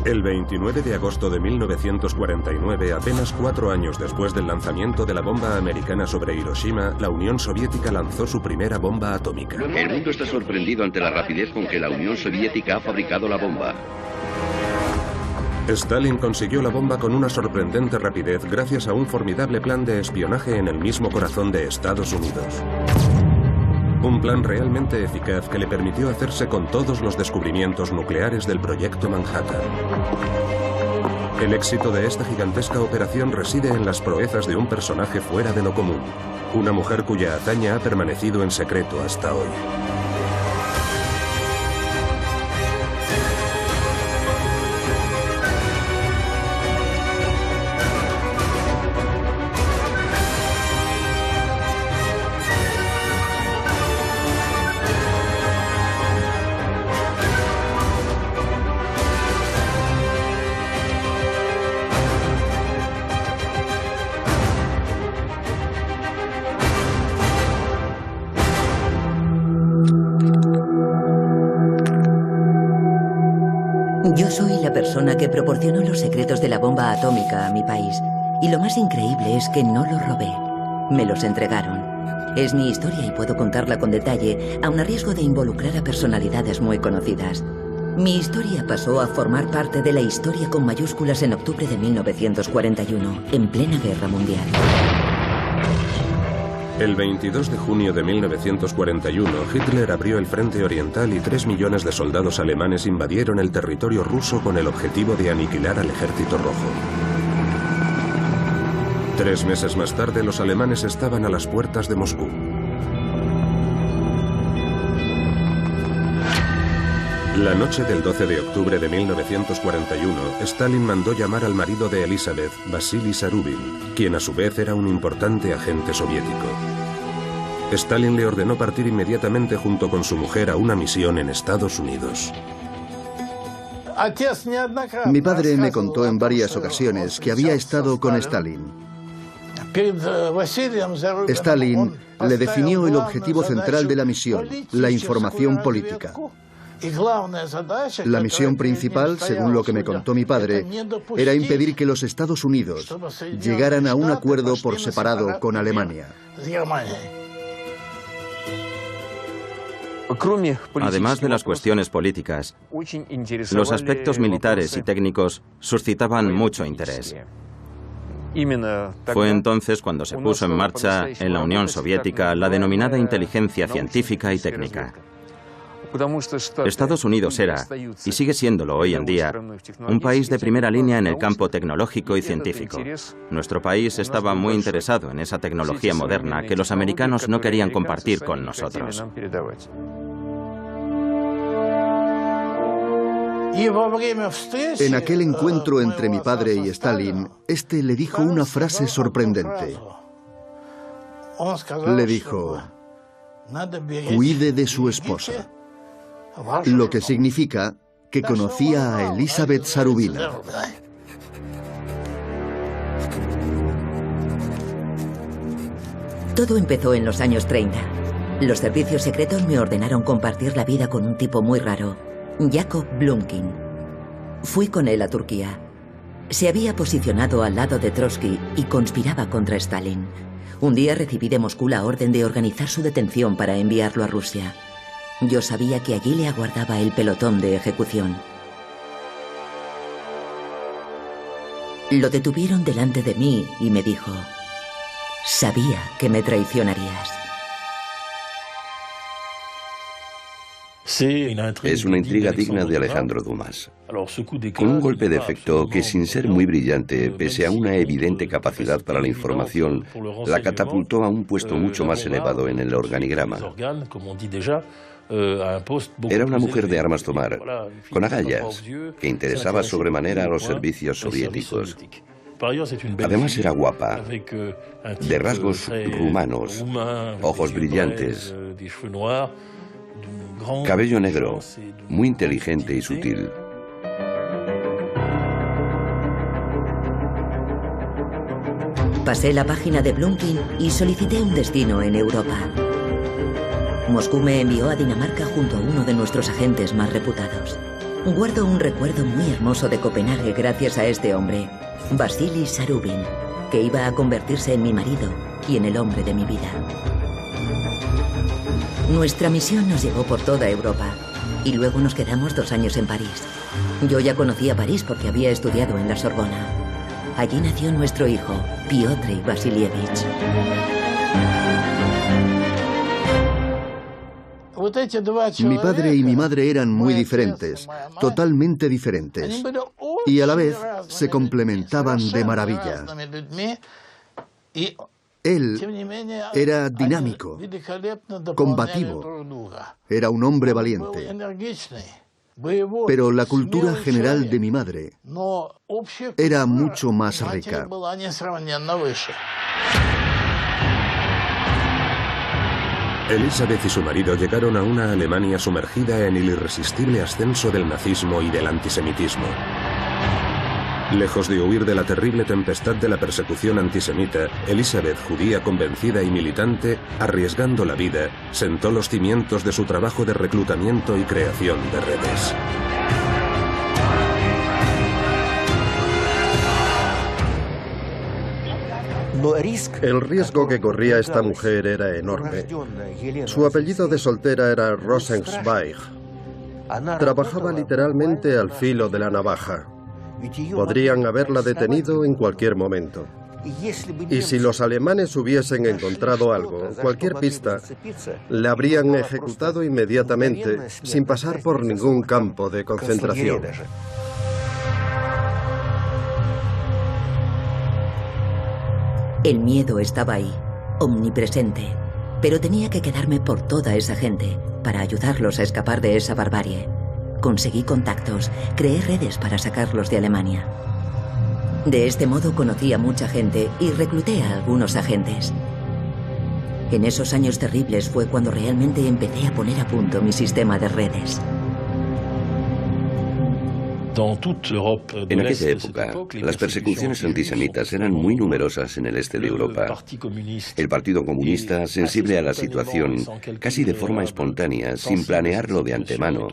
El 29 de agosto de 1949, apenas 4 años después del lanzamiento de la bomba americana sobre Hiroshima, la Unión Soviética lanzó su primera bomba atómica. El mundo está sorprendido ante la rapidez con que la Unión Soviética ha fabricado la bomba. Stalin consiguió la bomba con una sorprendente rapidez gracias a un formidable plan de espionaje en el mismo corazón de Estados Unidos. Un plan realmente eficaz que le permitió hacerse con todos los descubrimientos nucleares del proyecto Manhattan. El éxito de esta gigantesca operación reside en las proezas de un personaje fuera de lo común, una mujer cuya hazaña ha permanecido en secreto hasta hoy. Yo soy la persona que proporcionó los secretos de la bomba atómica a mi país. Y lo más increíble es que no los robé. Me los entregaron. Es mi historia y puedo contarla con detalle, aun a riesgo de involucrar a personalidades muy conocidas. Mi historia pasó a formar parte de la historia con mayúsculas en octubre de 1941, en plena Guerra Mundial. El 22 de junio de 1941, Hitler abrió el frente oriental y 3 millones de soldados alemanes invadieron el territorio ruso con el objetivo de aniquilar al ejército rojo. 3 meses más tarde, los alemanes estaban a las puertas de Moscú. La noche del 12 de octubre de 1941, Stalin mandó llamar al marido de Elizabeth, Vasily Zarubin, quien a su vez era un importante agente soviético. Stalin le ordenó partir inmediatamente junto con su mujer a una misión en Estados Unidos. Mi padre me contó en varias ocasiones que había estado con Stalin. Stalin le definió el objetivo central de la misión, la información política. La misión principal, según lo que me contó mi padre, era impedir que los Estados Unidos llegaran a un acuerdo por separado con Alemania. Además de las cuestiones políticas, los aspectos militares y técnicos suscitaban mucho interés. Fue entonces cuando se puso en marcha en la Unión Soviética la denominada inteligencia científica y técnica. Estados Unidos era, y sigue siéndolo hoy en día, un país de primera línea en el campo tecnológico y científico. Nuestro país estaba muy interesado en esa tecnología moderna que los americanos no querían compartir con nosotros. En aquel encuentro entre mi padre y Stalin, este le dijo una frase sorprendente. Le dijo: cuide de su esposa. Lo que significa que conocía a Elizabeth Zarubin. Todo empezó en los años 30. Los servicios secretos me ordenaron compartir la vida con un tipo muy raro, Jacob Blumkin. Fui con él a Turquía. Se había posicionado al lado de Trotsky y conspiraba contra Stalin. Un día recibí de Moscú la orden de organizar su detención para enviarlo a Rusia. Yo sabía que allí le aguardaba el pelotón de ejecución. Lo detuvieron delante de mí y me dijo: sabía que me traicionarías. Es una intriga digna de Alejandro Dumas. Con un golpe de efecto que, sin ser muy brillante, pese a una evidente capacidad para la información, la catapultó a un puesto mucho más elevado en el organigrama. Era una mujer de armas tomar, con agallas, que interesaba sobremanera a los servicios soviéticos. Además era guapa, de rasgos rumanos, ojos brillantes, cabello negro, muy inteligente y sutil. Pasé la página de Blumkin y solicité un destino en Europa. Moscú me envió a Dinamarca junto a uno de nuestros agentes más reputados. Guardo un recuerdo muy hermoso de Copenhague gracias a este hombre, Vasily Zarubin, que iba a convertirse en mi marido y en el hombre de mi vida. Nuestra misión nos llevó por toda Europa y luego nos quedamos 2 años en París. Yo ya conocía París porque había estudiado en la Sorbona. Allí nació nuestro hijo, Piotr Vasilievich. Mi padre y mi madre eran muy diferentes, totalmente diferentes, y a la vez se complementaban de maravilla. Él era dinámico, combativo, era un hombre valiente. Pero la cultura general de mi madre era mucho más rica. Elizabeth y su marido llegaron a una Alemania sumergida en el irresistible ascenso del nazismo y del antisemitismo. Lejos de huir de la terrible tempestad de la persecución antisemita, Elizabeth, judía convencida y militante, arriesgando la vida, sentó los cimientos de su trabajo de reclutamiento y creación de redes. El riesgo que corría esta mujer era enorme. Su apellido de soltera era Rosenzweig. Trabajaba literalmente al filo de la navaja. Podrían haberla detenido en cualquier momento. Y si los alemanes hubiesen encontrado algo, cualquier pista, la habrían ejecutado inmediatamente, sin pasar por ningún campo de concentración. El miedo estaba ahí, omnipresente, pero tenía que quedarme por toda esa gente para ayudarlos a escapar de esa barbarie. Conseguí contactos, creé redes para sacarlos de Alemania. De este modo conocí a mucha gente y recluté a algunos agentes. En esos años terribles fue cuando realmente empecé a poner a punto mi sistema de redes. En aquella época, las persecuciones antisemitas eran muy numerosas en el este de Europa. El Partido Comunista, sensible a la situación, casi de forma espontánea, sin planearlo de antemano,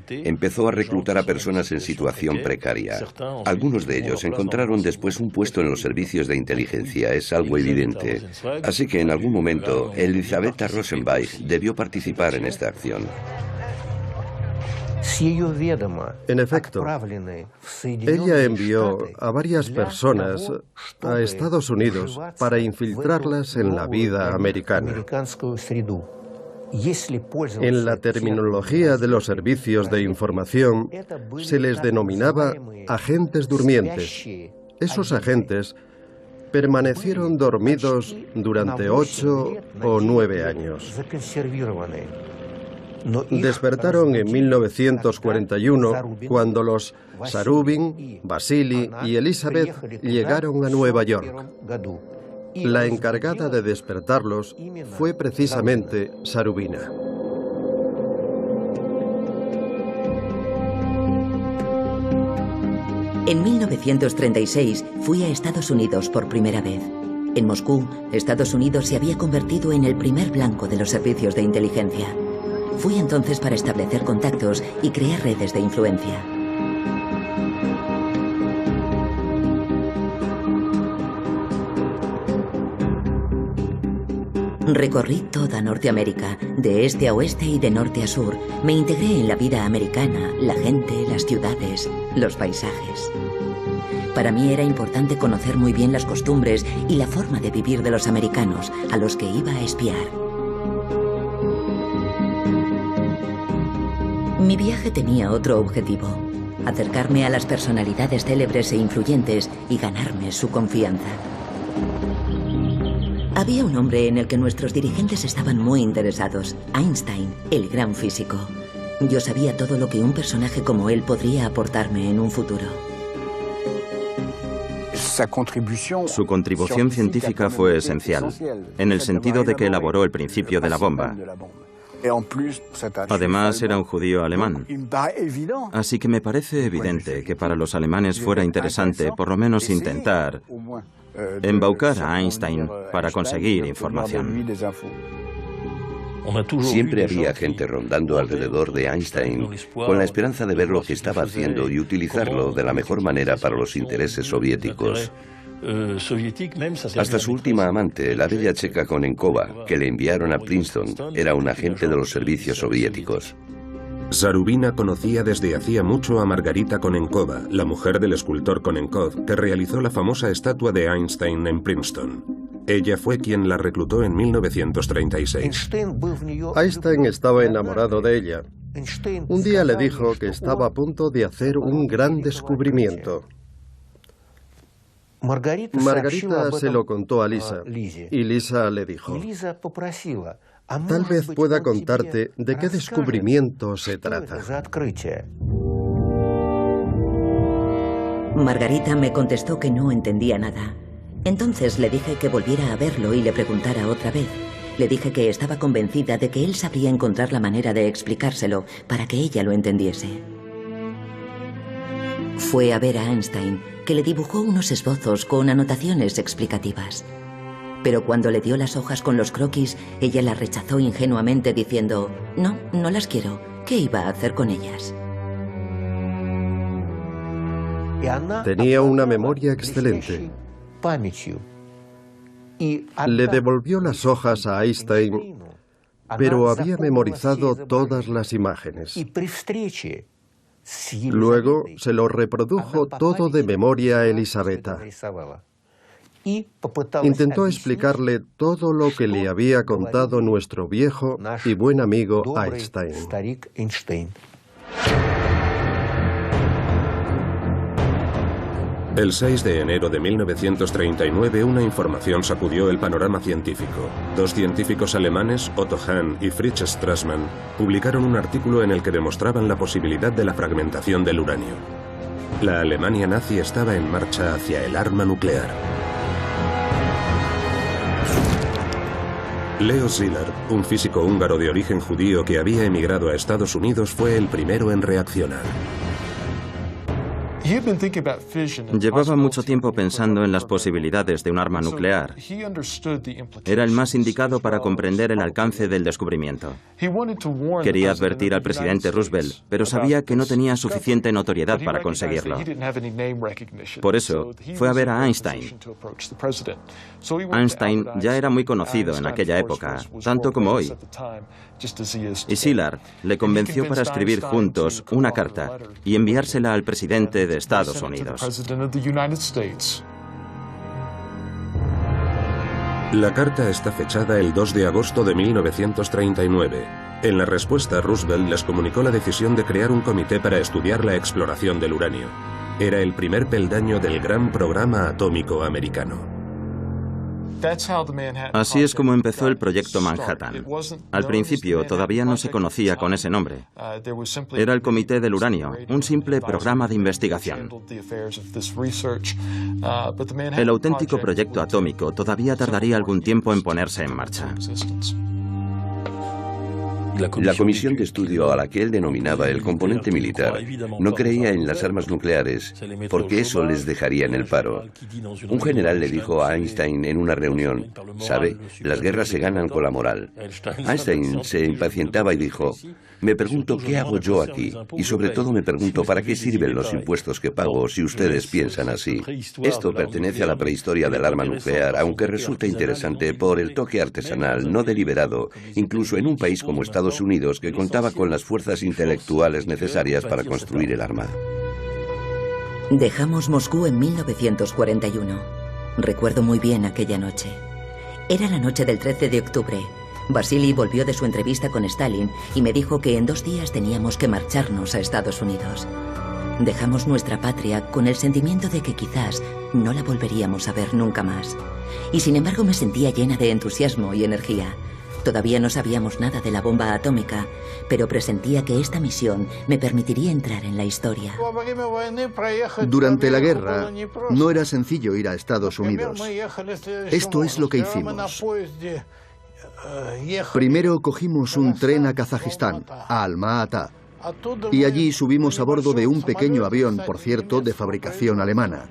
empezó a reclutar a personas en situación precaria. Algunos de ellos encontraron después un puesto en los servicios de inteligencia, es algo evidente. Así que en algún momento, Elisabetta Rosenweig debió participar en esta acción. En efecto, ella envió a varias personas a Estados Unidos para infiltrarlas en la vida americana. En la terminología de los servicios de información se les denominaba agentes durmientes. Esos agentes permanecieron dormidos durante 8 o 9 años. Despertaron en 1941 cuando los Zarubin, Vasily y Elizabeth llegaron a Nueva York. La encargada de despertarlos fue precisamente Zarubina. En 1936 fui a Estados Unidos por primera vez. En Moscú, Estados Unidos se había convertido en el primer blanco de los servicios de inteligencia. Fui entonces para establecer contactos y crear redes de influencia. Recorrí toda Norteamérica, de este a oeste y de norte a sur. Me integré en la vida americana, la gente, las ciudades, los paisajes. Para mí era importante conocer muy bien las costumbres y la forma de vivir de los americanos, a los que iba a espiar. Mi viaje tenía otro objetivo: acercarme a las personalidades célebres e influyentes y ganarme su confianza. Había un hombre en el que nuestros dirigentes estaban muy interesados: Einstein, el gran físico. Yo sabía todo lo que un personaje como él podría aportarme en un futuro. Su contribución científica fue esencial, en el sentido de que elaboró el principio de la bomba. Además, era un judío alemán. Así que me parece evidente que para los alemanes fuera interesante, por lo menos, intentar embaucar a Einstein para conseguir información. Siempre había gente rondando alrededor de Einstein con la esperanza de ver lo que estaba haciendo y utilizarlo de la mejor manera para los intereses soviéticos. Hasta su última amante, la bella checa Konenkova, que le enviaron a Princeton, era un agente de los servicios soviéticos. Zarubina conocía desde hacía mucho a Margarita Konenkova, la mujer del escultor Konenkov, que realizó la famosa estatua de Einstein en Princeton. Ella fue quien la reclutó en 1936. Einstein estaba enamorado de ella. Un día le dijo que estaba a punto de hacer un gran descubrimiento. Margarita se lo contó a Lisa, y Lisa le dijo: tal vez pueda contarte de qué descubrimiento se trata. Margarita me contestó que no entendía nada. Entonces le dije que volviera a verlo y le preguntara otra vez. Le dije que estaba convencida de que él sabría encontrar la manera de explicárselo para que ella lo entendiese. Fue a ver a Einstein, que le dibujó unos esbozos con anotaciones explicativas. Pero cuando le dio las hojas con los croquis, ella las rechazó ingenuamente diciendo: no, no las quiero. ¿Qué iba a hacer con ellas? Tenía una memoria excelente. Le devolvió las hojas a Einstein, pero había memorizado todas las imágenes. Luego se lo reprodujo todo de memoria a Elisabetta. Intentó explicarle todo lo que le había contado nuestro viejo y buen amigo Einstein. El 6 de enero de 1939 una información sacudió el panorama científico. Dos científicos alemanes, Otto Hahn y Fritz Strassmann, publicaron un artículo en el que demostraban la posibilidad de la fragmentación del uranio. La Alemania nazi estaba en marcha hacia el arma nuclear. Leo Szilard, un físico húngaro de origen judío que había emigrado a Estados Unidos, fue el primero en reaccionar. Llevaba mucho tiempo pensando en las posibilidades de un arma nuclear. Era el más indicado para comprender el alcance del descubrimiento. Quería advertir al presidente Roosevelt, pero sabía que no tenía suficiente notoriedad para conseguirlo. Por eso, fue a ver a Einstein. Einstein ya era muy conocido en aquella época, tanto como hoy. Y Szilard le convenció para escribir juntos una carta y enviársela al presidente de Estados Unidos. La carta está fechada el 2 de agosto de 1939. En la respuesta, Roosevelt les comunicó la decisión de crear un comité para estudiar la exploración del uranio. Era el primer peldaño del gran programa atómico americano. Así es como empezó el proyecto Manhattan. Al principio todavía no se conocía con ese nombre. Era el Comité del Uranio, un simple programa de investigación. El auténtico proyecto atómico todavía tardaría algún tiempo en ponerse en marcha. La comisión de estudio a la que él denominaba el componente militar no creía en las armas nucleares porque eso les dejaría en el paro. Un general le dijo a Einstein en una reunión: «Sabe, las guerras se ganan con la moral». Einstein se impacientaba y dijo: «Me pregunto qué hago yo aquí y sobre todo me pregunto para qué sirven los impuestos que pago si ustedes piensan así». Esto pertenece a la prehistoria del arma nuclear, aunque resulta interesante por el toque artesanal no deliberado, incluso en un país como Estados Unidos, que contaba con las fuerzas intelectuales necesarias para construir el arma. Dejamos Moscú en 1941. Recuerdo muy bien aquella noche. Era la noche del 13 de octubre. Vasily volvió de su entrevista con Stalin y me dijo que en 2 días teníamos que marcharnos a Estados Unidos. Dejamos nuestra patria con el sentimiento de que quizás no la volveríamos a ver nunca más. Y sin embargo me sentía llena de entusiasmo y energía. Todavía no sabíamos nada de la bomba atómica, pero presentía que esta misión me permitiría entrar en la historia. Durante la guerra, no era sencillo ir a Estados Unidos. Esto es lo que hicimos. Primero cogimos un tren a Kazajistán, a Alma-Ata, y allí subimos a bordo de un pequeño avión, por cierto, de fabricación alemana.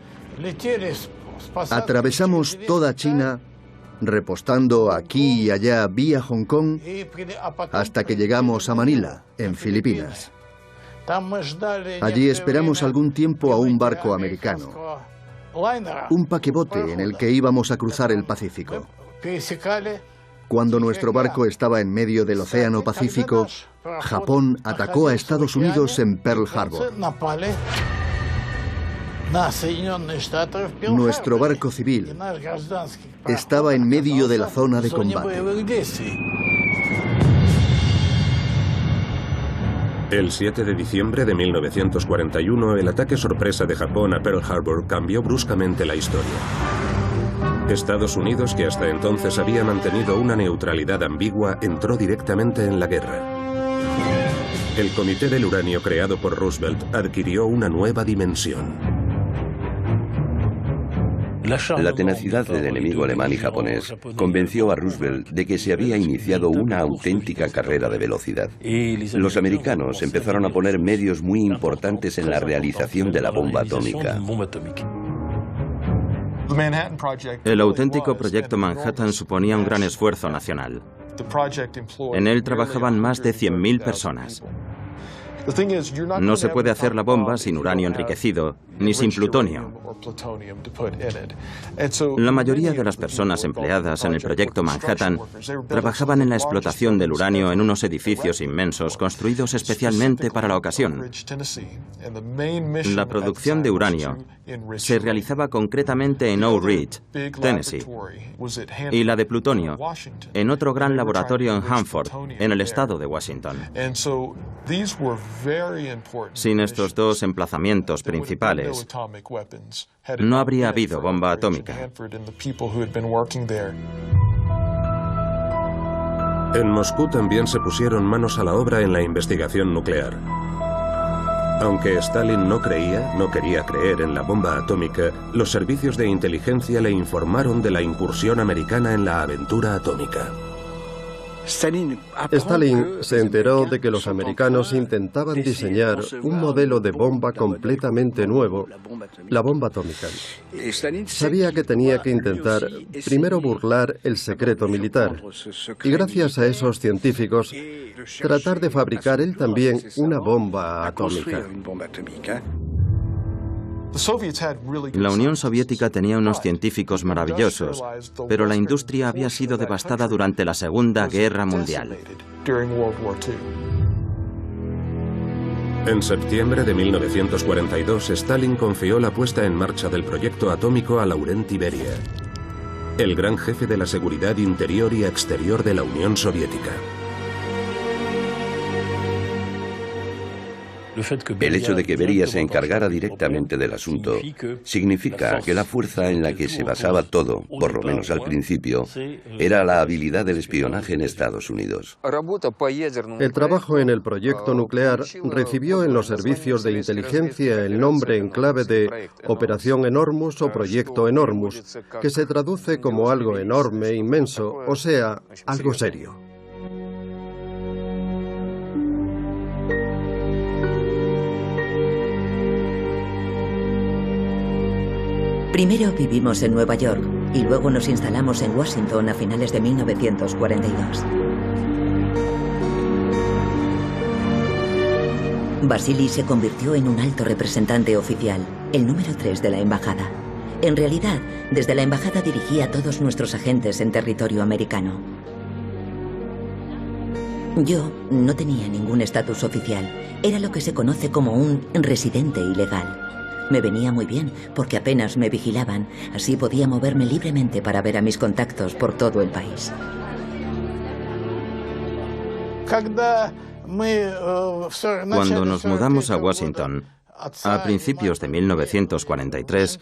Atravesamos toda China repostando aquí y allá vía Hong Kong hasta que llegamos a Manila, en Filipinas. Allí esperamos algún tiempo a un barco americano, un paquebote en el que íbamos a cruzar el Pacífico. Cuando nuestro barco estaba en medio del Océano Pacífico, Japón atacó a Estados Unidos en Pearl Harbor. Nuestro barco civil estaba en medio de la zona de combate. El 7 de diciembre de 1941, el ataque sorpresa de Japón a Pearl Harbor cambió bruscamente la historia. Estados Unidos, que hasta entonces había mantenido una neutralidad ambigua, entró directamente en la guerra. El Comité del Uranio creado por Roosevelt adquirió una nueva dimensión. La tenacidad del enemigo alemán y japonés convenció a Roosevelt de que se había iniciado una auténtica carrera de velocidad. Los americanos empezaron a poner medios muy importantes en la realización de la bomba atómica. El auténtico proyecto Manhattan suponía un gran esfuerzo nacional. En él trabajaban más de 100.000 personas. No se puede hacer la bomba sin uranio enriquecido, ni sin plutonio. La mayoría de las personas empleadas en el proyecto Manhattan trabajaban en la explotación del uranio en unos edificios inmensos construidos especialmente para la ocasión. La producción de uranio se realizaba concretamente en Oak Ridge, Tennessee, y la de plutonio en otro gran laboratorio en Hanford, en el estado de Washington. Sin estos dos emplazamientos principales, no habría habido bomba atómica. En Moscú también se pusieron manos a la obra en la investigación nuclear. Aunque Stalin no quería creer en la bomba atómica, los servicios de inteligencia le informaron de la incursión americana en la aventura atómica. Stalin se enteró de que los americanos intentaban diseñar un modelo de bomba completamente nuevo, la bomba atómica. Sabía que tenía que intentar primero burlar el secreto militar y gracias a esos científicos tratar de fabricar él también una bomba atómica. La Unión Soviética tenía unos científicos maravillosos, pero la industria había sido devastada durante la Segunda Guerra Mundial. En septiembre de 1942, Stalin confió la puesta en marcha del proyecto atómico a Laurenti Beria, el gran jefe de la seguridad interior y exterior de la Unión Soviética. El hecho de que Beria se encargara directamente del asunto significa que la fuerza en la que se basaba todo, por lo menos al principio, era la habilidad del espionaje en Estados Unidos. El trabajo en el proyecto nuclear recibió en los servicios de inteligencia el nombre en clave de Operación Enormous o Proyecto Enormous, que se traduce como algo enorme, inmenso, o sea, algo serio. Primero vivimos en Nueva York y luego nos instalamos en Washington a finales de 1942. Vasily se convirtió en un alto representante oficial, el número 3 de la embajada. En realidad, desde la embajada dirigía a todos nuestros agentes en territorio americano. Yo no tenía ningún estatus oficial. Era lo que se conoce como un residente ilegal. Me venía muy bien porque apenas me vigilaban, así podía moverme libremente para ver a mis contactos por todo el país. Cuando nos mudamos a Washington, a principios de 1943,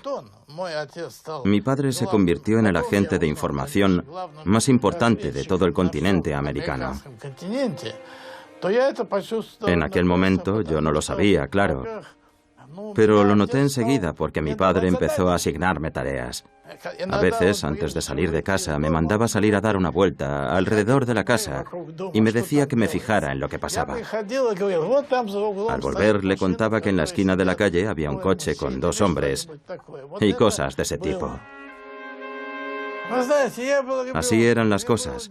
mi padre se convirtió en el agente de información más importante de todo el continente americano. En aquel momento yo no lo sabía, claro. Pero lo noté enseguida porque mi padre empezó a asignarme tareas. A veces, antes de salir de casa, me mandaba salir a dar una vuelta alrededor de la casa y me decía que me fijara en lo que pasaba. Al volver, le contaba que en la esquina de la calle había un coche con 2 hombres y cosas de ese tipo. Así eran las cosas.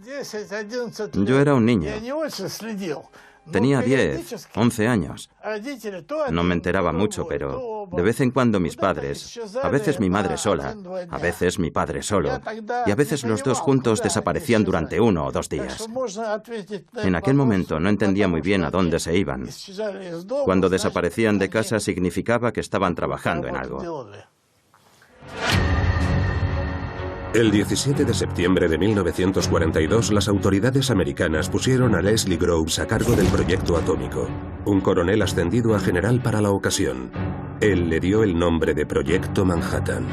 Yo era un niño. Tenía 10, 11 años. No me enteraba mucho, pero de vez en cuando mis padres, a veces mi madre sola, a veces mi padre solo, y a veces los dos juntos desaparecían durante 1 o 2 días. En aquel momento no entendía muy bien a dónde se iban. Cuando desaparecían de casa significaba que estaban trabajando en algo. El 17 de septiembre de 1942, las autoridades americanas pusieron a Leslie Groves a cargo del proyecto atómico, un coronel ascendido a general para la ocasión. Él le dio el nombre de Proyecto Manhattan.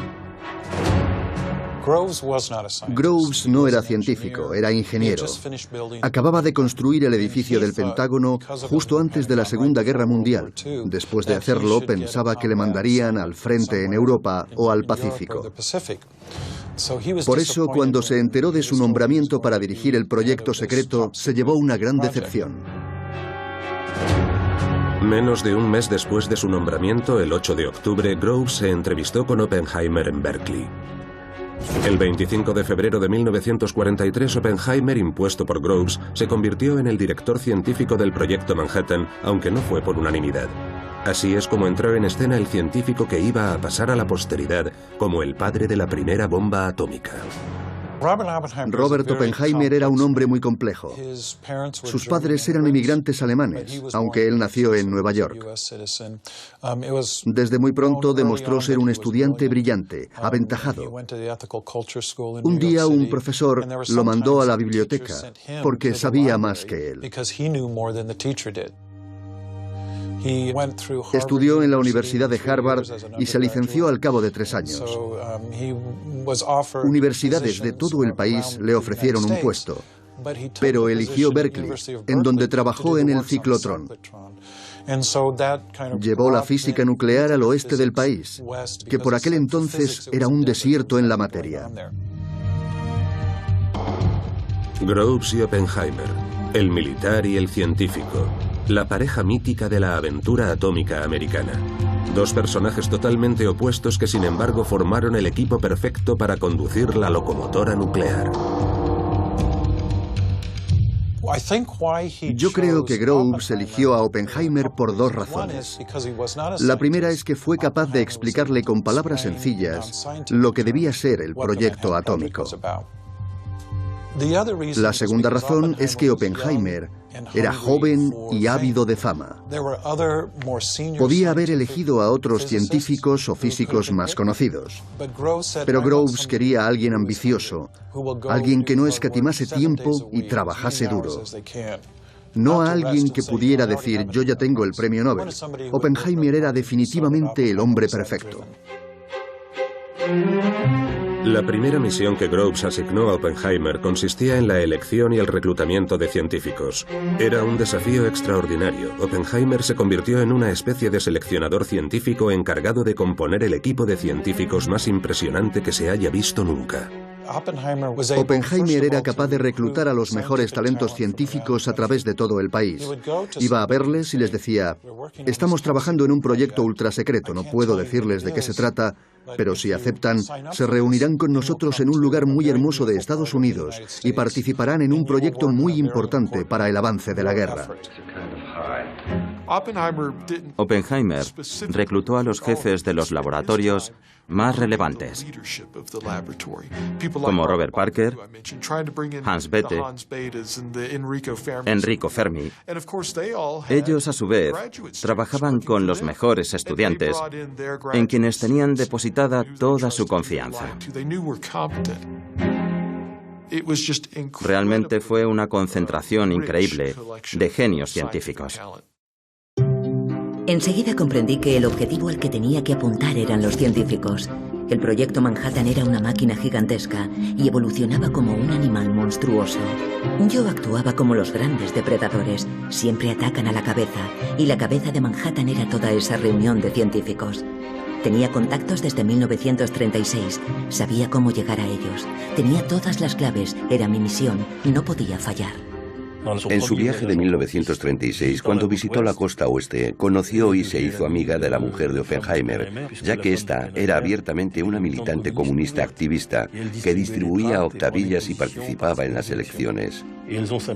Groves no era científico, era ingeniero. Acababa de construir el edificio del Pentágono justo antes de la Segunda Guerra Mundial. Después de hacerlo, pensaba que le mandarían al frente en Europa o al Pacífico. Por eso, cuando se enteró de su nombramiento para dirigir el proyecto secreto, se llevó una gran decepción. Menos de un mes después de su nombramiento, el 8 de octubre, Groves se entrevistó con Oppenheimer en Berkeley. El 25 de febrero de 1943, Oppenheimer, impuesto por Groves, se convirtió en el director científico del proyecto Manhattan, aunque no fue por unanimidad. Así es como entró en escena el científico que iba a pasar a la posteridad como el padre de la primera bomba atómica. Robert Oppenheimer era un hombre muy complejo. Sus padres eran inmigrantes alemanes, aunque él nació en Nueva York. Desde muy pronto demostró ser un estudiante brillante, aventajado. Un día un profesor lo mandó a la biblioteca porque sabía más que él. Estudió en la Universidad de Harvard y se licenció al cabo de 3 años. Universidades de todo el país le ofrecieron un puesto, pero eligió Berkeley, en donde trabajó en el ciclotrón. Llevó la física nuclear al oeste del país, que por aquel entonces era un desierto en la materia. Groves y Oppenheimer, el militar y el científico. La pareja mítica de la aventura atómica americana. 2 personajes totalmente opuestos que sin embargo formaron el equipo perfecto para conducir la locomotora nuclear. Yo creo que Groves eligió a Oppenheimer por 2 razones. La primera es que fue capaz de explicarle con palabras sencillas lo que debía ser el proyecto atómico. La segunda razón es que Oppenheimer era joven y ávido de fama. Podía haber elegido a otros científicos o físicos más conocidos, pero Groves quería a alguien ambicioso, alguien que no escatimase tiempo y trabajase duro. No a alguien que pudiera decir, yo ya tengo el premio Nobel. Oppenheimer era definitivamente el hombre perfecto. La primera misión que Groves asignó a Oppenheimer consistía en la elección y el reclutamiento de científicos. Era un desafío extraordinario. Oppenheimer se convirtió en una especie de seleccionador científico encargado de componer el equipo de científicos más impresionante que se haya visto nunca. Oppenheimer era capaz de reclutar a los mejores talentos científicos a través de todo el país. Iba a verles y les decía, estamos trabajando en un proyecto ultrasecreto, no puedo decirles de qué se trata, pero si aceptan, se reunirán con nosotros en un lugar muy hermoso de Estados Unidos y participarán en un proyecto muy importante para el avance de la guerra. Oppenheimer reclutó a los jefes de los laboratorios más relevantes, como Robert Parker, Hans Bethe, Enrico Fermi. Ellos, a su vez, trabajaban con los mejores estudiantes, en quienes tenían depositada toda su confianza. Realmente fue una concentración increíble de genios científicos. Enseguida comprendí que el objetivo al que tenía que apuntar eran los científicos. El proyecto Manhattan era una máquina gigantesca y evolucionaba como un animal monstruoso. Yo actuaba como los grandes depredadores. Siempre atacan a la cabeza, y la cabeza de Manhattan era toda esa reunión de científicos. Tenía contactos desde 1936. Sabía cómo llegar a ellos. Tenía todas las claves. Era mi misión. No podía fallar. En su viaje de 1936, cuando visitó la costa oeste, conoció y se hizo amiga de la mujer de Oppenheimer, ya que ésta era abiertamente una militante comunista activista que distribuía octavillas y participaba en las elecciones.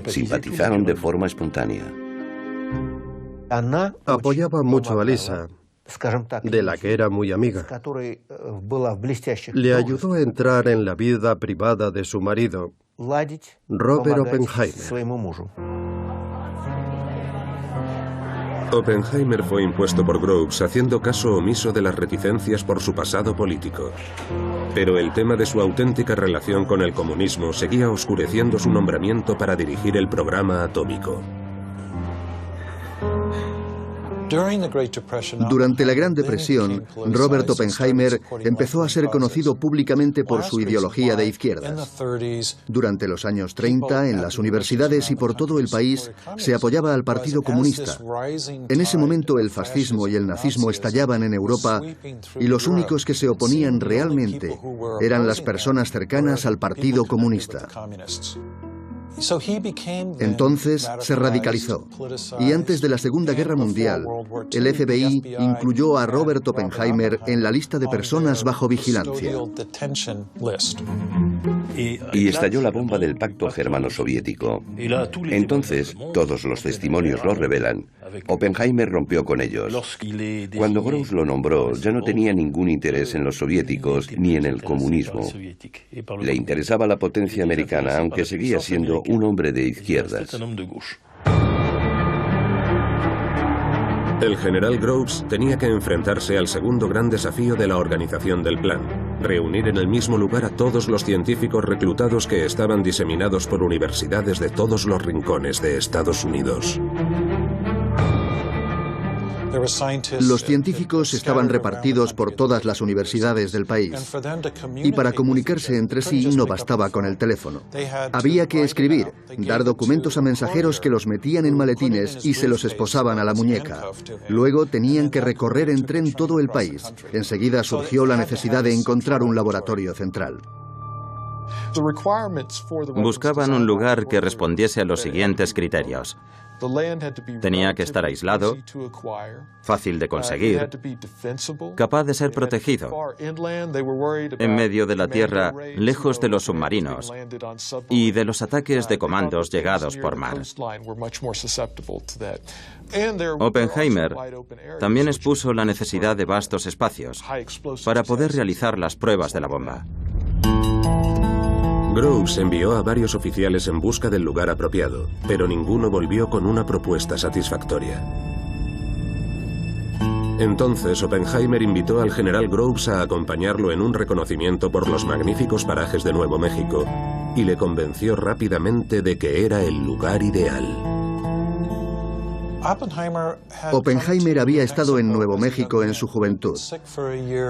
Simpatizaron de forma espontánea. Apoyaba mucho a Lisa, de la que era muy amiga. Le ayudó a entrar en la vida privada de su marido, Robert Oppenheimer. Oppenheimer fue impuesto por Groves haciendo caso omiso de las reticencias por su pasado político. Pero el tema de su auténtica relación con el comunismo seguía oscureciendo su nombramiento para dirigir el programa atómico. Durante la Gran Depresión, Robert Oppenheimer empezó a ser conocido públicamente por su ideología de izquierdas. Durante los años 30, en las universidades y por todo el país, se apoyaba al Partido Comunista. En ese momento, el fascismo y el nazismo estallaban en Europa y los únicos que se oponían realmente eran las personas cercanas al Partido Comunista. Entonces se radicalizó y antes de la Segunda Guerra Mundial, el FBI incluyó a Robert Oppenheimer en la lista de personas bajo vigilancia. Y estalló la bomba del pacto germano-soviético. Entonces, todos los testimonios lo revelan, Oppenheimer rompió con ellos. Cuando Groves lo nombró, ya no tenía ningún interés en los soviéticos ni en el comunismo. Le interesaba la potencia americana, aunque seguía siendo un hombre de izquierdas. El general Groves tenía que enfrentarse al segundo gran desafío de la organización del plan: reunir en el mismo lugar a todos los científicos reclutados que estaban diseminados por universidades de todos los rincones de Estados Unidos. Los científicos estaban repartidos por todas las universidades del país y para comunicarse entre sí no bastaba con el teléfono. Había que escribir, dar documentos a mensajeros que los metían en maletines y se los esposaban a la muñeca. Luego tenían que recorrer en tren todo el país. Enseguida surgió la necesidad de encontrar un laboratorio central. Buscaban un lugar que respondiese a los siguientes criterios. Tenía que estar aislado, fácil de conseguir, capaz de ser protegido, en medio de la tierra, lejos de los submarinos y de los ataques de comandos llegados por mar. Oppenheimer también expuso la necesidad de vastos espacios para poder realizar las pruebas de la bomba. Groves envió a varios oficiales en busca del lugar apropiado, pero ninguno volvió con una propuesta satisfactoria. Entonces Oppenheimer invitó al general Groves a acompañarlo en un reconocimiento por los magníficos parajes de Nuevo México y le convenció rápidamente de que era el lugar ideal. Oppenheimer había estado en Nuevo México en su juventud.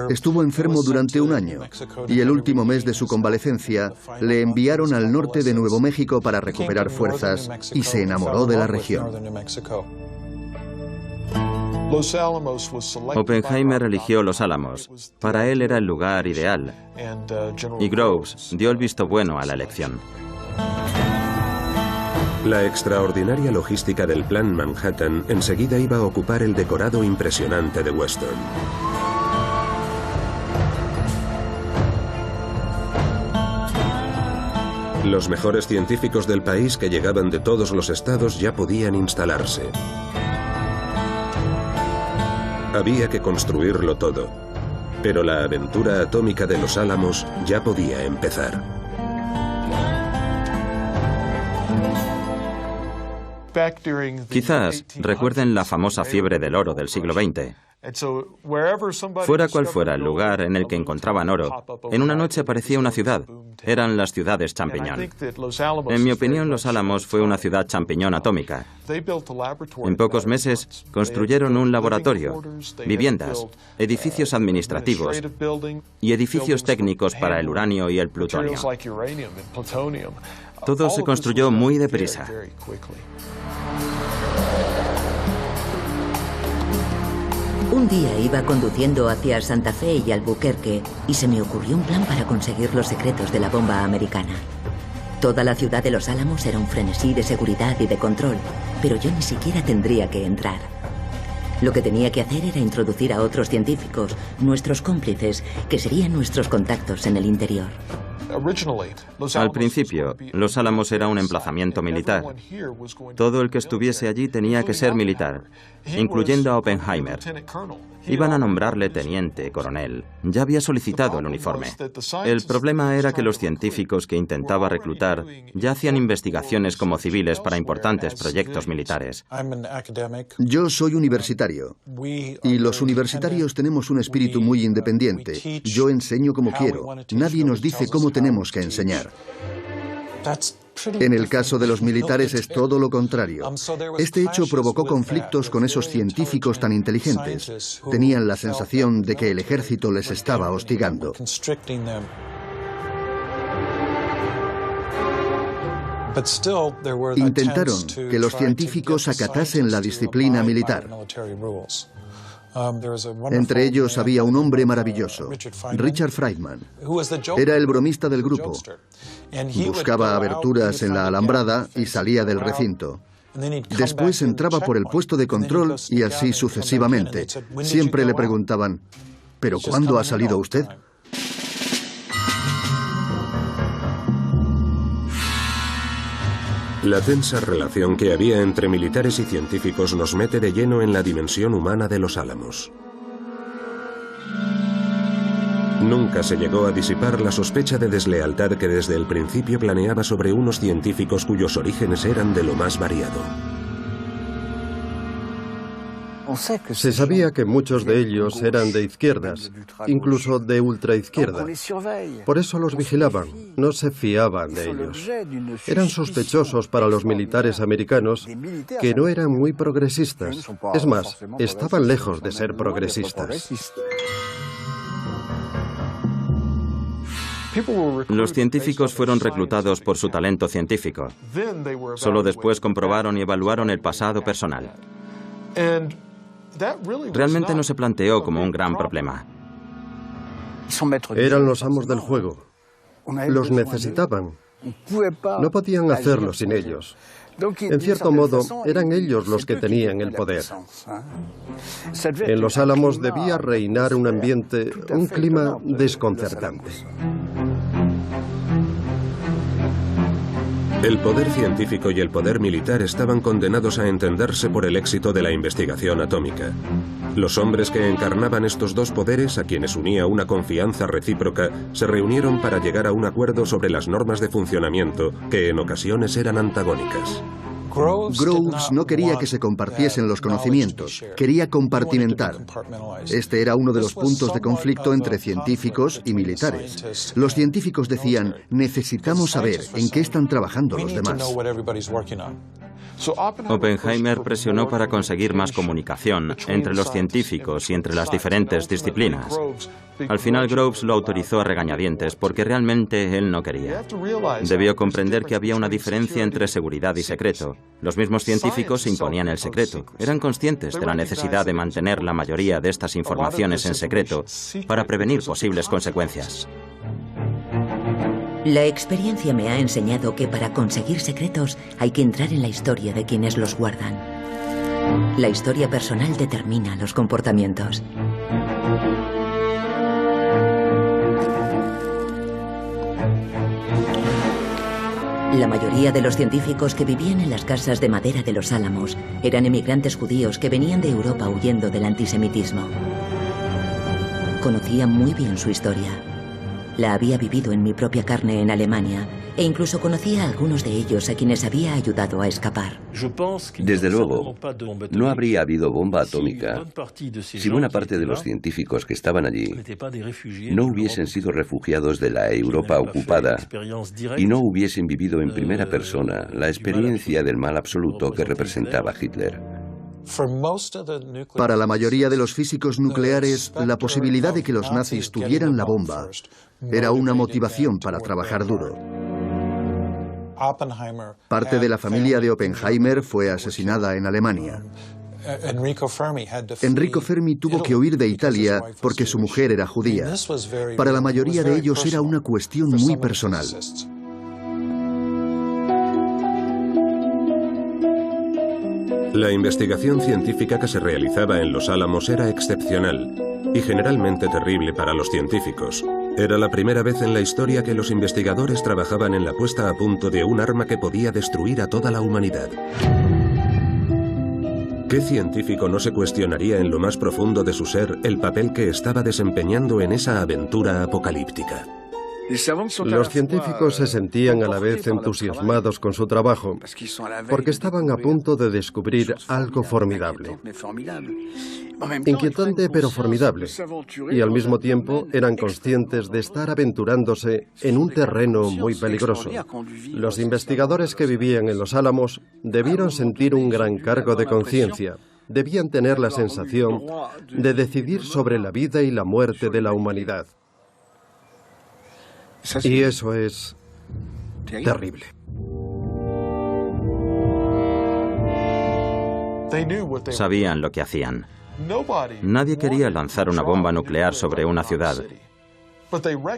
Estuvo enfermo durante un año y el último mes de su convalecencia le enviaron al norte de Nuevo México para recuperar fuerzas y se enamoró de la región. Oppenheimer eligió Los Álamos. Para él era el lugar ideal y Groves dio el visto bueno a la elección. La extraordinaria logística del Plan Manhattan enseguida iba a ocupar el decorado impresionante de Weston. Los mejores científicos del país que llegaban de todos los estados ya podían instalarse. Había que construirlo todo, pero la aventura atómica de Los Álamos ya podía empezar. Quizás recuerden la famosa fiebre del oro del siglo XX. Fuera cual fuera el lugar en el que encontraban oro, en una noche aparecía una ciudad. Eran las ciudades champiñón. En mi opinión, Los Álamos fue una ciudad champiñón atómica. En pocos meses construyeron un laboratorio, viviendas, edificios administrativos y edificios técnicos para el uranio y el plutonio. Todo se construyó muy deprisa. Un día iba conduciendo hacia Santa Fe y Albuquerque y se me ocurrió un plan para conseguir los secretos de la bomba americana. Toda la ciudad de Los Álamos era un frenesí de seguridad y de control, pero yo ni siquiera tendría que entrar. Lo que tenía que hacer era introducir a otros científicos, nuestros cómplices, que serían nuestros contactos en el interior. Al principio, Los Álamos era un emplazamiento militar. Todo el que estuviese allí tenía que ser militar, incluyendo a Oppenheimer. Iban a nombrarle teniente, coronel. Ya había solicitado el uniforme. El problema era que los científicos que intentaba reclutar ya hacían investigaciones como civiles para importantes proyectos militares. Yo soy universitario, y los universitarios tenemos un espíritu muy independiente. Yo enseño como quiero. Nadie nos dice cómo tenemos que enseñar. En el caso de los militares es todo lo contrario. Este hecho provocó conflictos con esos científicos tan inteligentes. Tenían la sensación de que el ejército les estaba hostigando. Intentaron que los científicos acatasen la disciplina militar. Entre ellos había un hombre maravilloso, Richard Friedman. Era el bromista del grupo. Buscaba aberturas en la alambrada y salía del recinto. Después entraba por el puesto de control y así sucesivamente. Siempre le preguntaban, ¿pero cuándo ha salido usted? La tensa relación que había entre militares y científicos nos mete de lleno en la dimensión humana de Los Álamos. Nunca se llegó a disipar la sospecha de deslealtad que desde el principio planeaba sobre unos científicos cuyos orígenes eran de lo más variado. Se sabía que muchos de ellos eran de izquierdas, incluso de ultraizquierda. Por eso los vigilaban, no se fiaban de ellos. Eran sospechosos para los militares americanos, que no eran muy progresistas. Es más, estaban lejos de ser progresistas. Los científicos fueron reclutados por su talento científico. Solo después comprobaron y evaluaron el pasado personal. Realmente no se planteó como un gran problema. Eran los amos del juego. Los necesitaban. No podían hacerlo sin ellos. En cierto modo, eran ellos los que tenían el poder. En Los Álamos debía reinar un ambiente, un clima desconcertante. El poder científico y el poder militar estaban condenados a entenderse por el éxito de la investigación atómica. Los hombres que encarnaban estos dos poderes, a quienes unía una confianza recíproca, se reunieron para llegar a un acuerdo sobre las normas de funcionamiento, que en ocasiones eran antagónicas. Groves no quería que se compartiesen los conocimientos, quería compartimentar. Este era uno de los puntos de conflicto entre científicos y militares. Los científicos decían, necesitamos saber en qué están trabajando los demás. Oppenheimer presionó para conseguir más comunicación entre los científicos y entre las diferentes disciplinas. Al final Groves lo autorizó a regañadientes porque realmente él no quería. Debió comprender que había una diferencia entre seguridad y secreto. Los mismos científicos imponían el secreto. Eran conscientes de la necesidad de mantener la mayoría de estas informaciones en secreto para prevenir posibles consecuencias. La experiencia me ha enseñado que para conseguir secretos hay que entrar en la historia de quienes los guardan. La historia personal determina los comportamientos. La mayoría de los científicos que vivían en las casas de madera de Los Álamos eran emigrantes judíos que venían de Europa huyendo del antisemitismo. Conocía muy bien su historia. La había vivido en mi propia carne en Alemania e incluso conocía a algunos de ellos a quienes había ayudado a escapar. Desde luego, no habría habido bomba atómica si buena parte de los científicos que estaban allí no hubiesen sido refugiados de la Europa ocupada y no hubiesen vivido en primera persona la experiencia del mal absoluto que representaba Hitler. Para la mayoría de los físicos nucleares, la posibilidad de que los nazis tuvieran la bomba era una motivación para trabajar duro. Parte de la familia de Oppenheimer fue asesinada en Alemania. Enrico Fermi tuvo que huir de Italia porque su mujer era judía. Para la mayoría de ellos era una cuestión muy personal. La investigación científica que se realizaba en Los Álamos era excepcional y generalmente terrible para los científicos. Era la primera vez en la historia que los investigadores trabajaban en la puesta a punto de un arma que podía destruir a toda la humanidad. ¿Qué científico no se cuestionaría en lo más profundo de su ser el papel que estaba desempeñando en esa aventura apocalíptica? Los científicos se sentían a la vez entusiasmados con su trabajo, porque estaban a punto de descubrir algo formidable. Inquietante pero formidable, y al mismo tiempo eran conscientes de estar aventurándose en un terreno muy peligroso. Los investigadores que vivían en Los Álamos debieron sentir un gran cargo de conciencia. Debían tener la sensación de decidir sobre la vida y la muerte de la humanidad. Y eso es terrible. Sabían lo que hacían. Nadie quería lanzar una bomba nuclear sobre una ciudad,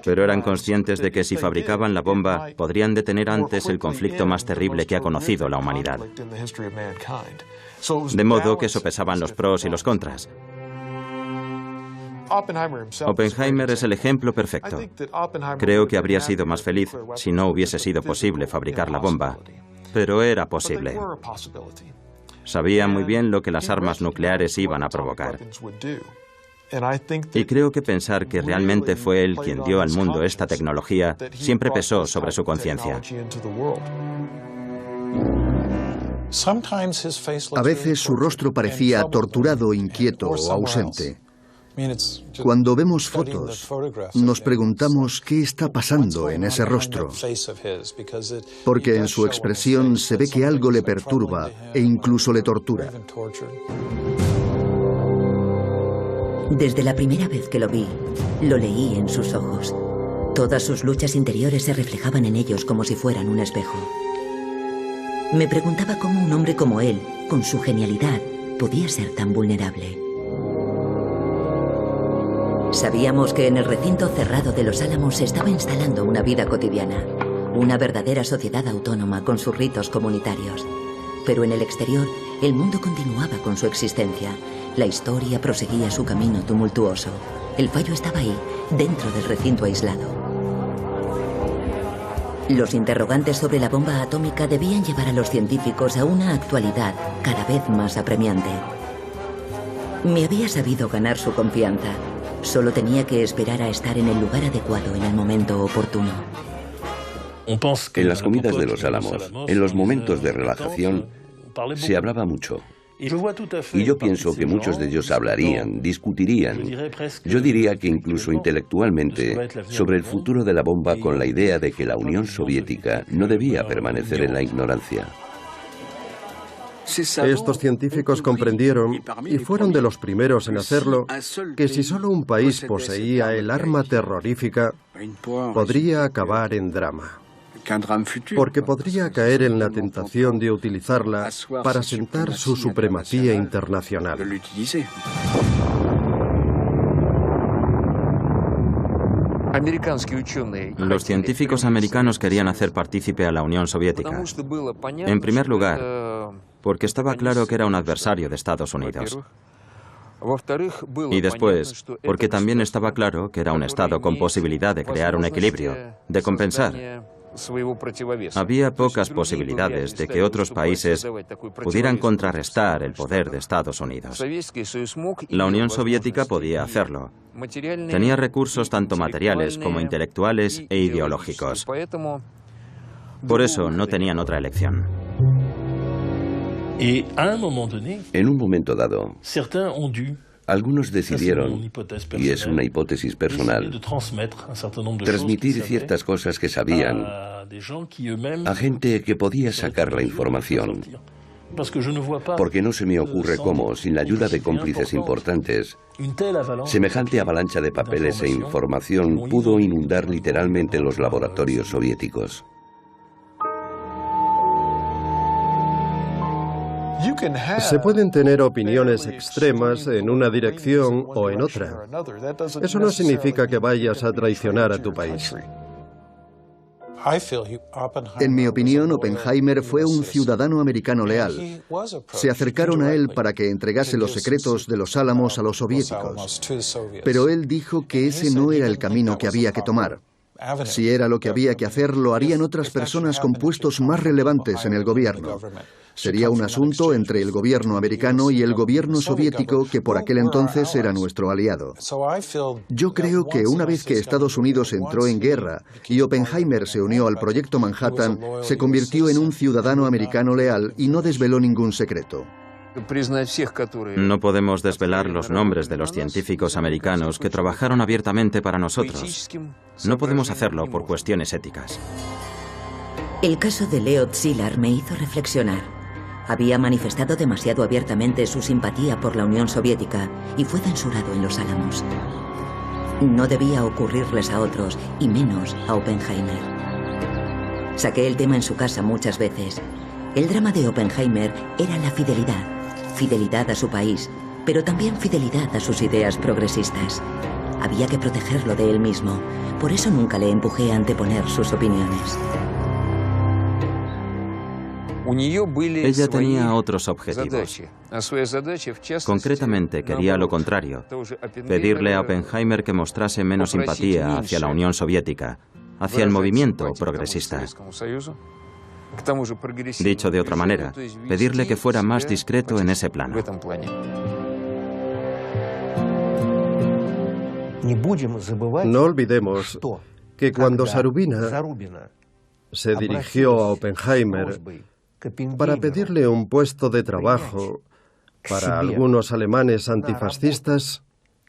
pero eran conscientes de que si fabricaban la bomba podrían detener antes el conflicto más terrible que ha conocido la humanidad. De modo que sopesaban los pros y los contras. Oppenheimer es el ejemplo perfecto. Creo que habría sido más feliz si no hubiese sido posible fabricar la bomba, pero era posible. Sabía muy bien lo que las armas nucleares iban a provocar. Y creo que pensar que realmente fue él quien dio al mundo esta tecnología siempre pesó sobre su conciencia. A veces su rostro parecía torturado, inquieto o ausente. Cuando vemos fotos, nos preguntamos qué está pasando en ese rostro, porque en su expresión se ve que algo le perturba e incluso le tortura. Desde la primera vez que lo vi, lo leí en sus ojos. Todas sus luchas interiores se reflejaban en ellos como si fueran un espejo. Me preguntaba cómo un hombre como él, con su genialidad, podía ser tan vulnerable. Sabíamos que en el recinto cerrado de Los Álamos se estaba instalando una vida cotidiana, una verdadera sociedad autónoma con sus ritos comunitarios. Pero en el exterior, el mundo continuaba con su existencia. La historia proseguía su camino tumultuoso. El fallo estaba ahí, dentro del recinto aislado. Los interrogantes sobre la bomba atómica debían llevar a los científicos a una actualidad cada vez más apremiante. Me había sabido ganar su confianza. Solo tenía que esperar a estar en el lugar adecuado en el momento oportuno. En las comidas de Los Álamos, en los momentos de relajación, se hablaba mucho. Y yo pienso que muchos de ellos hablarían, discutirían, yo diría que incluso intelectualmente, sobre el futuro de la bomba con la idea de que la Unión Soviética no debía permanecer en la ignorancia. Estos científicos comprendieron, y fueron de los primeros en hacerlo, que si solo un país poseía el arma terrorífica, podría acabar en drama. Porque podría caer en la tentación de utilizarla para sentar su supremacía internacional. Los científicos americanos querían hacer partícipe a la Unión Soviética. En primer lugar, porque estaba claro que era un adversario de Estados Unidos. Y después, porque también estaba claro que era un Estado con posibilidad de crear un equilibrio, de compensar. Había pocas posibilidades de que otros países pudieran contrarrestar el poder de Estados Unidos. La Unión Soviética podía hacerlo. Tenía recursos tanto materiales como intelectuales e ideológicos. Por eso no tenían otra elección. En un momento dado, algunos decidieron, y es una hipótesis personal, transmitir ciertas cosas que sabían a gente que podía sacar la información. Porque no se me ocurre cómo, sin la ayuda de cómplices importantes, semejante avalancha de papeles e información pudo inundar literalmente los laboratorios soviéticos. Se pueden tener opiniones extremas en una dirección o en otra. Eso no significa que vayas a traicionar a tu país. En mi opinión, Oppenheimer fue un ciudadano americano leal. Se acercaron a él para que entregase los secretos de los Álamos a los soviéticos. Pero él dijo que ese no era el camino que había que tomar. Si era lo que había que hacer, lo harían otras personas con puestos más relevantes en el gobierno. Sería un asunto entre el gobierno americano y el gobierno soviético, que por aquel entonces era nuestro aliado. Yo creo que una vez que Estados Unidos entró en guerra y Oppenheimer se unió al proyecto Manhattan, se convirtió en un ciudadano americano leal y no desveló ningún secreto. No podemos desvelar los nombres de los científicos americanos que trabajaron abiertamente para nosotros. No podemos hacerlo por cuestiones éticas. El caso de Leo Szilard me hizo reflexionar. Había manifestado demasiado abiertamente su simpatía por la Unión Soviética y fue censurado en los Álamos. No debía ocurrirles a otros, y menos a Oppenheimer. Saqué el tema en su casa muchas veces. El drama de Oppenheimer era la fidelidad. Fidelidad a su país, pero también fidelidad a sus ideas progresistas. Había que protegerlo de él mismo. Por eso nunca le empujé a anteponer sus opiniones. Ella tenía otros objetivos. Concretamente quería lo contrario, pedirle a Oppenheimer que mostrase menos simpatía hacia la Unión Soviética, hacia el movimiento progresista. Dicho de otra manera, pedirle que fuera más discreto en ese plano. No olvidemos que cuando Zarubina se dirigió a Oppenheimer para pedirle un puesto de trabajo para algunos alemanes antifascistas,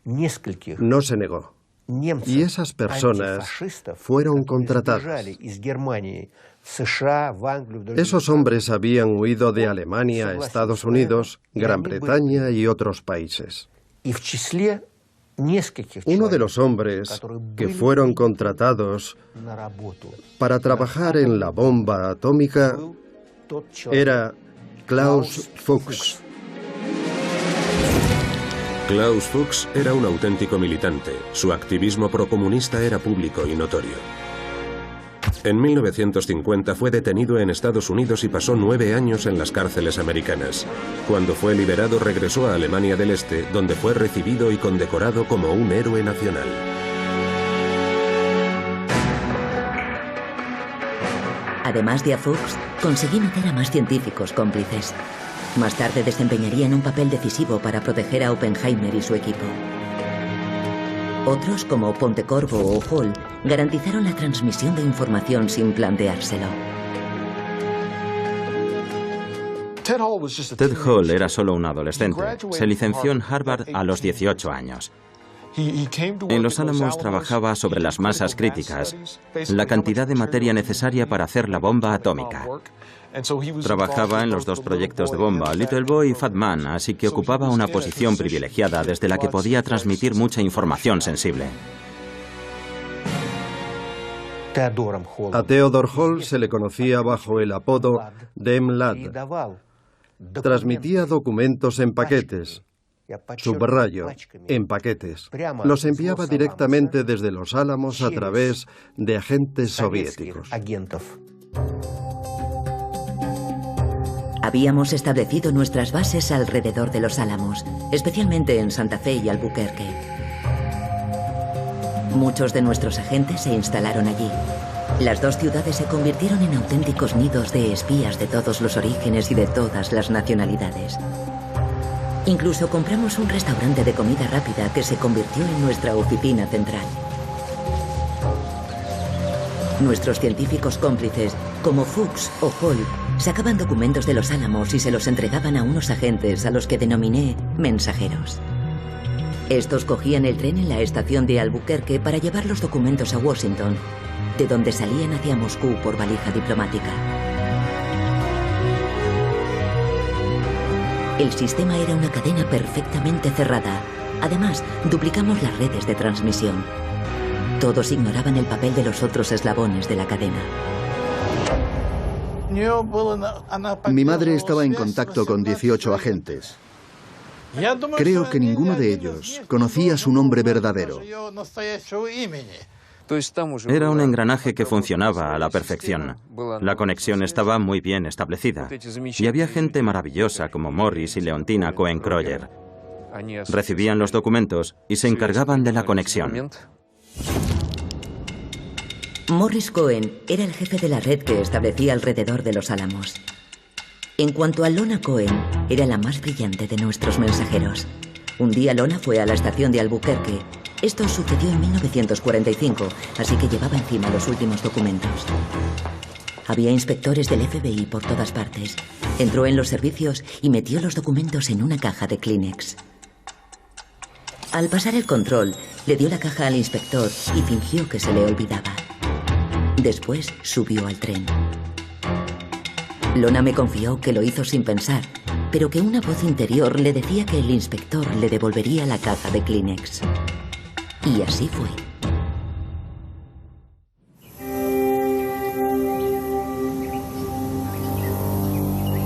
no se negó. Y esas personas fueron contratadas. Esos hombres habían huido de Alemania a Estados Unidos, Gran Bretaña y otros países. Uno de los hombres que fueron contratados para trabajar en la bomba atómica era Klaus Fuchs. Klaus Fuchs era un auténtico militante. Su activismo procomunista era público y notorio. En 1950 fue detenido en Estados Unidos y pasó 9 años en las cárceles americanas. Cuando fue liberado regresó a Alemania del Este, donde fue recibido y condecorado como un héroe nacional. Además de a Fuchs, conseguí meter a más científicos cómplices. Más tarde desempeñarían un papel decisivo para proteger a Oppenheimer y su equipo. Otros, como Pontecorvo o Hall, garantizaron la transmisión de información sin planteárselo. Ted Hall era solo un adolescente. Se licenció en Harvard a los 18 años. En Los Álamos trabajaba sobre las masas críticas, la cantidad de materia necesaria para hacer la bomba atómica. Trabajaba en los dos proyectos de bomba, Little Boy y Fat Man, así que ocupaba una posición privilegiada desde la que podía transmitir mucha información sensible. A Theodore Hall se le conocía bajo el apodo Dem Lad. Transmitía documentos en paquetes. Subrayo, en paquetes. Los enviaba directamente desde Los Álamos a través de agentes soviéticos. Habíamos establecido nuestras bases alrededor de Los Álamos, especialmente en Santa Fe y Albuquerque. Muchos de nuestros agentes se instalaron allí. Las dos ciudades se convirtieron en auténticos nidos de espías de todos los orígenes y de todas las nacionalidades. Incluso compramos un restaurante de comida rápida que se convirtió en nuestra oficina central. Nuestros científicos cómplices, como Fuchs o Hall, sacaban documentos de Los Álamos y se los entregaban a unos agentes a los que denominé mensajeros. Estos cogían el tren en la estación de Albuquerque para llevar los documentos a Washington, de donde salían hacia Moscú por valija diplomática. El sistema era una cadena perfectamente cerrada. Además, duplicamos las redes de transmisión. Todos ignoraban el papel de los otros eslabones de la cadena. Mi madre estaba en contacto con 18 agentes. Creo que ninguno de ellos conocía su nombre verdadero. Era un engranaje que funcionaba a la perfección. La conexión estaba muy bien establecida. Y había gente maravillosa como Morris y Leontina Cohen-Croyer. Recibían los documentos y se encargaban de la conexión. Morris Cohen era el jefe de la red que establecía alrededor de Los Álamos. En cuanto a Lona Cohen, era la más brillante de nuestros mensajeros. Un día Lona fue a la estación de Albuquerque. Esto sucedió en 1945, así que llevaba encima los últimos documentos. Había inspectores del FBI por todas partes. Entró en los servicios y metió los documentos en una caja de Kleenex. Al pasar el control, le dio la caja al inspector y fingió que se le olvidaba. Después subió al tren. Lona me confió que lo hizo sin pensar, pero que una voz interior le decía que el inspector le devolvería la caja de Kleenex. Y así fue.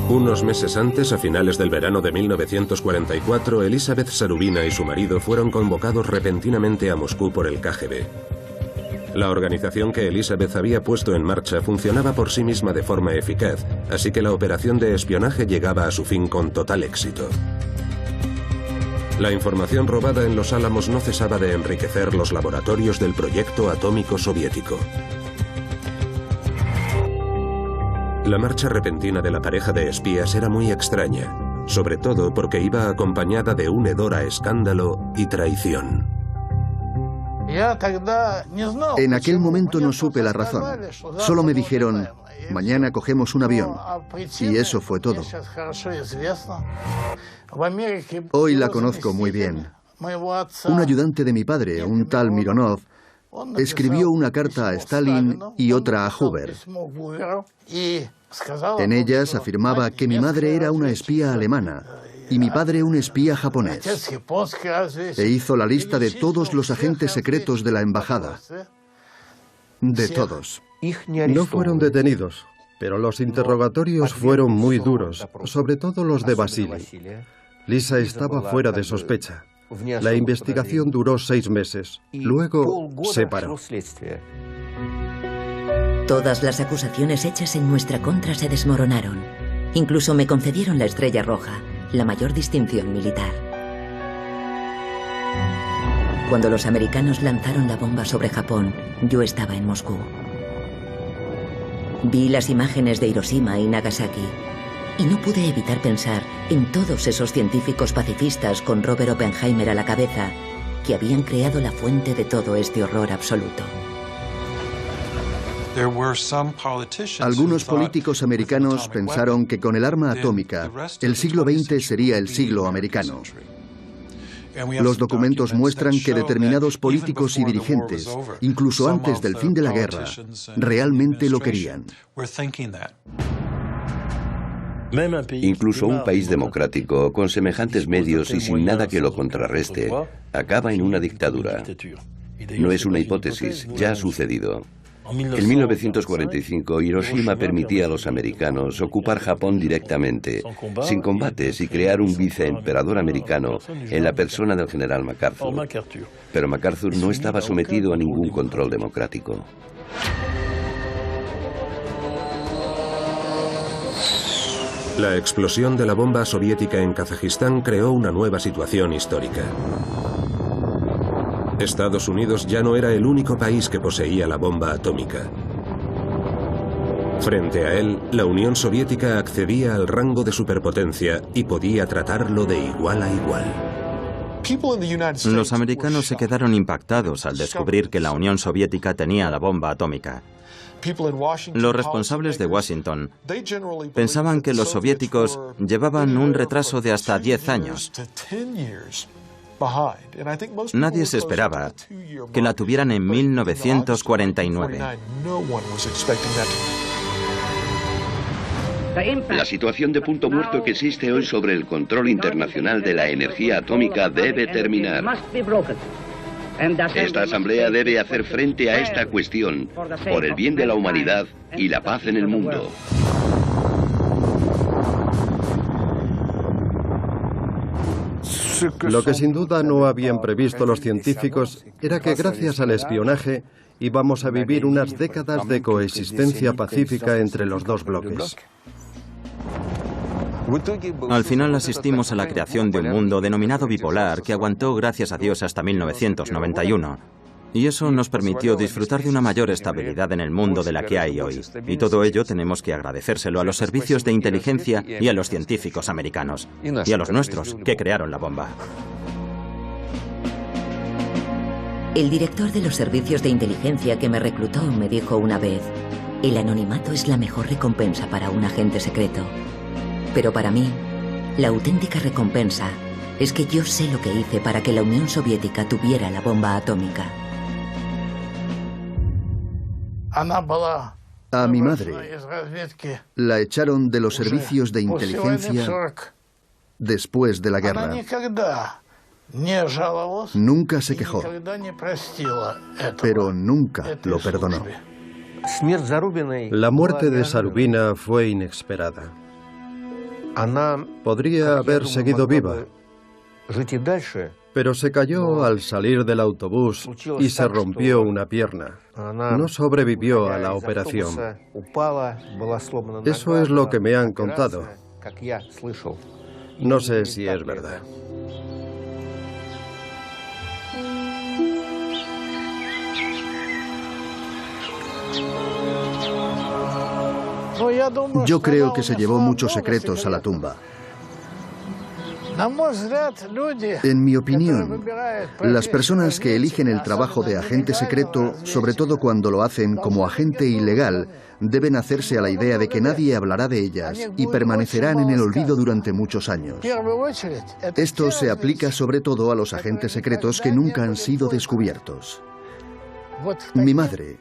Unos meses antes, a finales del verano de 1944, Elizabeth Sarubina y su marido fueron convocados repentinamente a Moscú por el KGB. La organización que Elizabeth había puesto en marcha funcionaba por sí misma de forma eficaz, así que la operación de espionaje llegaba a su fin con total éxito. La información robada en Los Álamos no cesaba de enriquecer los laboratorios del proyecto atómico soviético. La marcha repentina de la pareja de espías era muy extraña, sobre todo porque iba acompañada de un hedor a escándalo y traición. En aquel momento no supe la razón. Solo me dijeron, mañana cogemos un avión. Y eso fue todo. Hoy la conozco muy bien. Un ayudante de mi padre, un tal Mironov, escribió una carta a Stalin y otra a Hoover. En ellas afirmaba que mi madre era una espía alemana y mi padre un espía japonés. E hizo la lista de todos los agentes secretos de la embajada. De todos. No fueron detenidos, pero los interrogatorios fueron muy duros, sobre todo los de Vasily. Lisa estaba fuera de sospecha. La investigación duró 6 meses. Luego se paró. Todas las acusaciones hechas en nuestra contra se desmoronaron. Incluso me concedieron la Estrella Roja, la mayor distinción militar. Cuando los americanos lanzaron la bomba sobre Japón, yo estaba en Moscú. Vi las imágenes de Hiroshima y Nagasaki y no pude evitar pensar en todos esos científicos pacifistas con Robert Oppenheimer a la cabeza que habían creado la fuente de todo este horror absoluto. Algunos políticos americanos pensaron que con el arma atómica, el siglo XX sería el siglo americano. Los documentos muestran que determinados políticos y dirigentes, incluso antes del fin de la guerra, realmente lo querían. Incluso un país democrático, con semejantes medios y sin nada que lo contrarreste, acaba en una dictadura. No es una hipótesis, ya ha sucedido. En 1945, Hiroshima permitía a los americanos ocupar Japón directamente, sin combates, y crear un viceemperador americano en la persona del general MacArthur. Pero MacArthur no estaba sometido a ningún control democrático. La explosión de la bomba soviética en Kazajistán creó una nueva situación histórica. Estados Unidos ya no era el único país que poseía la bomba atómica. Frente a él, la Unión Soviética accedía al rango de superpotencia y podía tratarlo de igual a igual. Los americanos se quedaron impactados al descubrir que la Unión Soviética tenía la bomba atómica. Los responsables de Washington pensaban que los soviéticos llevaban un retraso de hasta 10 años. Nadie se esperaba que la tuvieran en 1949. La situación de punto muerto que existe hoy sobre el control internacional de la energía atómica debe terminar. Esta asamblea debe hacer frente a esta cuestión por el bien de la humanidad y la paz en el mundo. Lo que sin duda no habían previsto los científicos era que gracias al espionaje íbamos a vivir unas décadas de coexistencia pacífica entre los dos bloques. Al final asistimos a la creación de un mundo denominado bipolar que aguantó, gracias a Dios, hasta 1991. Y eso nos permitió disfrutar de una mayor estabilidad en el mundo de la que hay hoy. Y todo ello tenemos que agradecérselo a los servicios de inteligencia y a los científicos americanos. Y a los nuestros, que crearon la bomba. El director de los servicios de inteligencia que me reclutó me dijo una vez: el anonimato es la mejor recompensa para un agente secreto. Pero para mí, la auténtica recompensa es que yo sé lo que hice para que la Unión Soviética tuviera la bomba atómica. A mi madre la echaron de los servicios de inteligencia después de la guerra. Nunca se quejó, pero nunca lo perdonó. La muerte de Zarubina fue inesperada. Podría haber seguido viva, pero se cayó al salir del autobús y se rompió una pierna. No sobrevivió a la operación. Eso es lo que me han contado. No sé si es verdad. Yo creo que se llevó muchos secretos a la tumba. En mi opinión, las personas que eligen el trabajo de agente secreto, sobre todo cuando lo hacen como agente ilegal, deben hacerse a la idea de que nadie hablará de ellas y permanecerán en el olvido durante muchos años. Esto se aplica sobre todo a los agentes secretos que nunca han sido descubiertos. Mi madre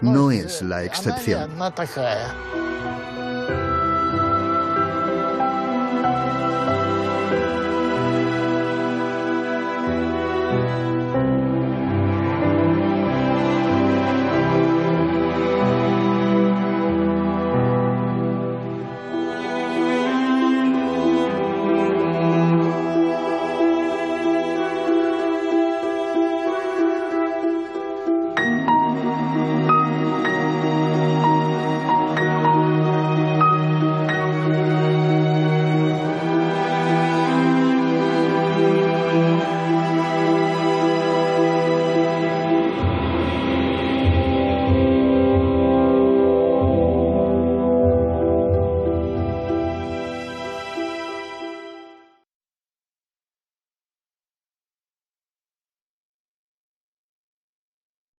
no es la excepción.